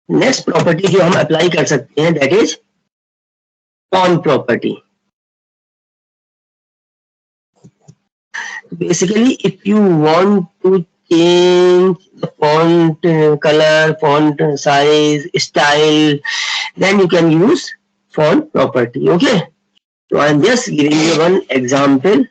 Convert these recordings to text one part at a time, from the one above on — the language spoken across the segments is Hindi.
नेक्स्ट प्रॉपर्टी जो हम अप्लाई कर सकते हैं that is font property. Basically, if you want to change the font color, font size, style, then you can use font property. Okay. So I'm just giving you one example.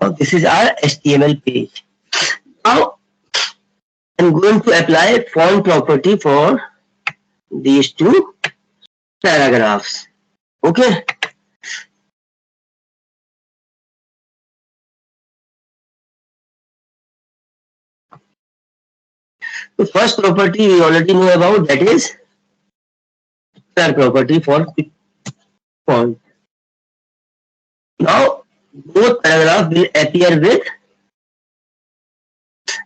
Now this is our HTML page. Now I'm going to apply font property for these two paragraphs. Okay. The first property we already know about, that is color property for font. Now both paragraphs will appear with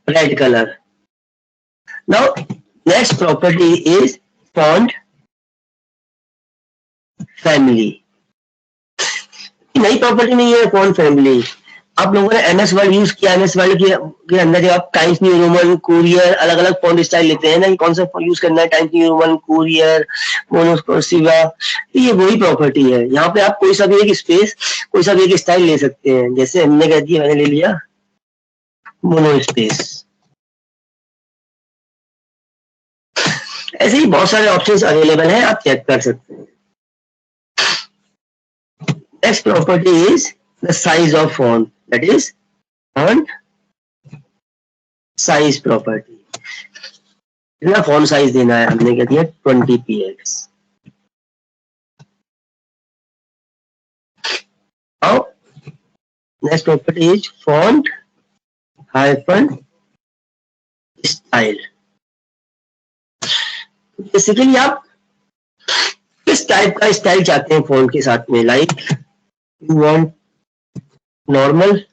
red color. Now next property is font family. नई प्रॉपर्टी नहीं है फॉन्ट फैमिली. आप लोगों ने एमएस वर्ड यूज किया. एमएस वर्ड के अंदर जब आप टाइम्स न्यू रोमन, कुरियर, अलग अलग फॉन्ट स्टाइल लेते हैं ना कि कौन सा यूज करना है, टाइम्स न्यू रोमन, कुरियर, मोनोस्कोसिवा, ये वही प्रॉपर्टी है. यहाँ पे आप कोई सा भी एक स्पेस, कोई सा भी एक स्टाइल ले सकते हैं. जैसे हमने कह दिया, मैंने ले लिया मोनो स्पेस. ऐसे ही बहुत सारे ऑप्शंस अवेलेबल हैं, आप चेक कर सकते हैं. Next property is the size of font, that is font size property. कितना font size देना है, हमने कह दिया 20 px. Now next property is font hyphen style. Basically आप किस टाइप का स्टाइल चाहते हैं फॉन्ट के साथ में. Like you want normal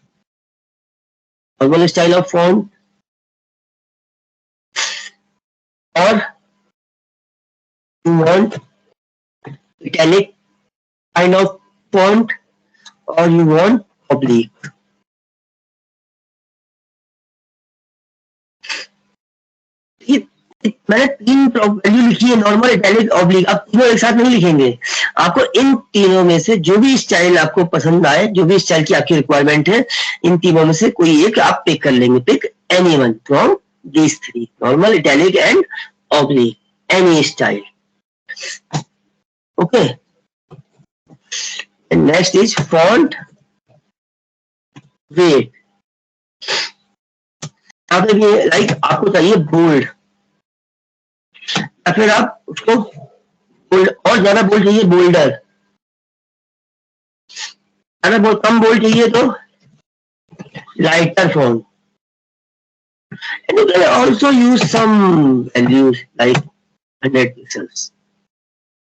style of font, और you want italic kind of font, और यू वांट ऑब्लिक. मैंने 3 वैल्यू लिखी है, नॉर्मल, इटैलिक, ऑब्लिक. आप तीनों एक साथ नहीं लिखेंगे. आपको इन तीनों में से जो भी स्टाइल आपको पसंद आए, जो भी स्टाइल की आपकी रिक्वायरमेंट है, इन तीनों में से कोई एक आप पिक कर लेंगे. Pick any one from these 3, normal, italic and oblique, any style. Okay. Next is font weight. यहाँ पे भी लाइक आपको चाहिए बोल्ड, या फिर आप उसको बोल्ड और ज्यादा बोल्ड चाहिए, बोल्डर. ज्यादा कम बोल्ड चाहिए तो lighter font. And you can also use some values like 100 pixels.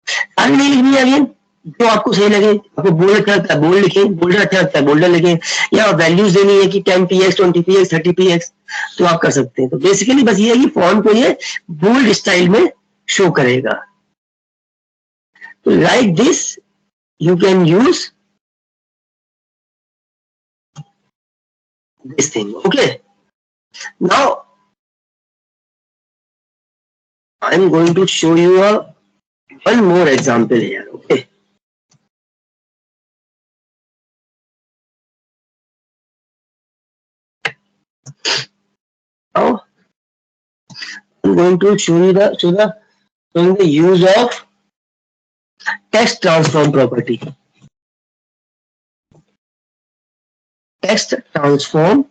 सारी नहीं लिखनी है अगेन, जो आपको सही लगे. आपको बोल्ड अच्छा लगता है बोल्ड लिखें, बोल्डर अच्छा लगता है बोल्डर लिखें, या वैल्यूज देनी है कि 10px, 20px, 30px, तो आप कर सकते हैं. तो बेसिकली बस ये है कि फॉन्ट को ये बोल्ड स्टाइल में शो करेगा. तो like this you can use this thing. Okay, now I'm going to show you one more example here. Okay, now I'm going to show you the showing the use of text transform property. Text transform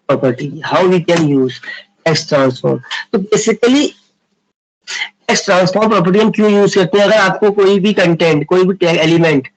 property. How we can use text transform? तो basically text transform property हम क्यों यूज करते हैं? अगर आपको कोई भी कंटेंट, कोई भी एलिमेंट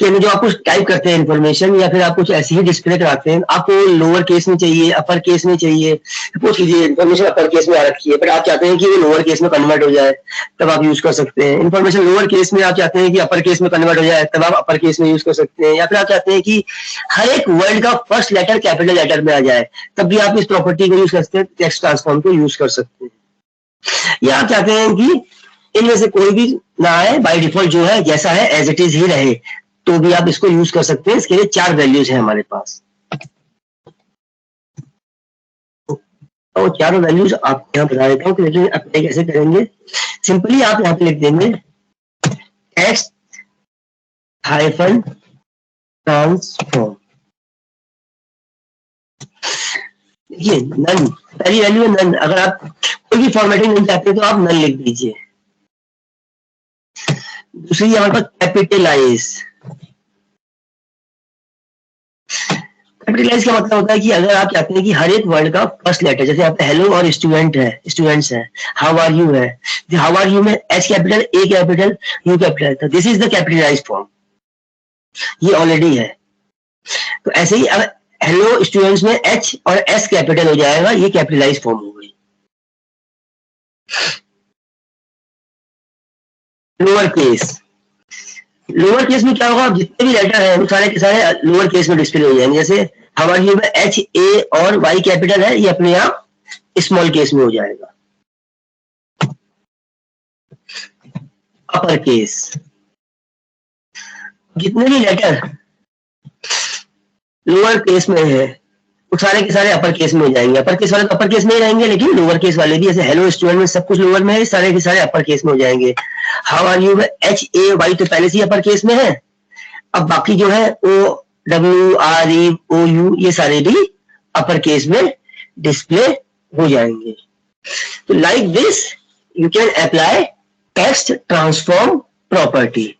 के जो आप कुछ टाइप करते हैं इन्फॉर्मेशन, या फिर आप कुछ ऐसे ही डिस्प्ले कराते हैं, आपको लोअर केस में चाहिए, अपर केस में चाहिए, सपोज कीजिए इन्फॉर्मेशन अपर केस में आ रखी है, बट आप चाहते हैं कि वो लोअर केस में कन्वर्ट हो जाए, तब आप यूज कर सकते हैं। इन्फॉर्मेशन लोअर केस में आप चाहते हैं कि अपर केस में कन्वर्ट हो जाए, तब आप अपर केस में यूज कर सकते हैं। या फिर आप चाहते हैं कि हर एक वर्ड का फर्स्ट लेटर कैपिटल लेटर में आ जाए, तब भी आप इस प्रॉपर्टी को यूज कर सकते हैं, टेक्स्ट ट्रांसफॉर्म को यूज कर सकते हैं। या आप चाहते हैं कि इनमें से कोई भी ना आए, बाय डिफॉल्ट जो है जैसा है एज इट इज ही रहे, तो भी आप इसको यूज कर सकते हैं। इसके लिए 4 वैल्यूज हैं हमारे पास, और 4 वैल्यूज आपको यहाँ बता देता हूँ कि लेकिन अप्लाई कैसे करेंगे। सिंपली आप यहाँ पे लिख देंगे टेक्स्ट हाइफन ट्रांसफॉर्म। देखिए नन, पहली वैल्यू है नन। अगर आप कोई भी फॉर्मेटिंग नहीं चाहते तो आप नन लिख दीजिए। दूसरी हमारे पास कैपिटलाइज। कैपिटलाइज का मतलब होता है कि अगर आप चाहते हैं कि हर एक वर्ड का फर्स्ट लेटर, जैसे यहाँ पे हेलो और स्टूडेंट है, स्टूडेंट्स है, हाउ आर यू है, हाउ आर यू में H capital, A capital, U capital, तो this is the capitalise form, ये ऑलरेडी है। तो ऐसे ही अब हेलो स्टूडेंट्स में एच और एस कैपिटल हो जाएगा, ये कैपिटलाइज फॉर्म हो गई। लोअर केस, लोअर केस में क्या होगा, जितने भी लेटर है वो सारे के सारे लोअर केस में डिस्प्ले हो जाएंगे। जैसे हमारे यू में एच, ए और वाई कैपिटल है, ये अपने आप स्मॉल केस में हो जाएगा। अपर केस, जितने भी लेटर लोअर केस में है वो सारे के सारे अपर केस में हो जाएंगे। अपर केस वाले तो अपर केस में ही रहेंगे, लेकिन लोअर केस वाले भी, जैसे हेलो स्टूडेंट में सब कुछ लोअर में है, सारे के सारे अपर केस में हो जाएंगे। हाउ आर यू में एच, ए, वाई तो पहले से ही अपर केस में है, अब बाकी जो है O, W, R, E, O, U, ये सारे भी अपर केस में डिस्प्ले हो जाएंगे। तो like this you can apply text transform property.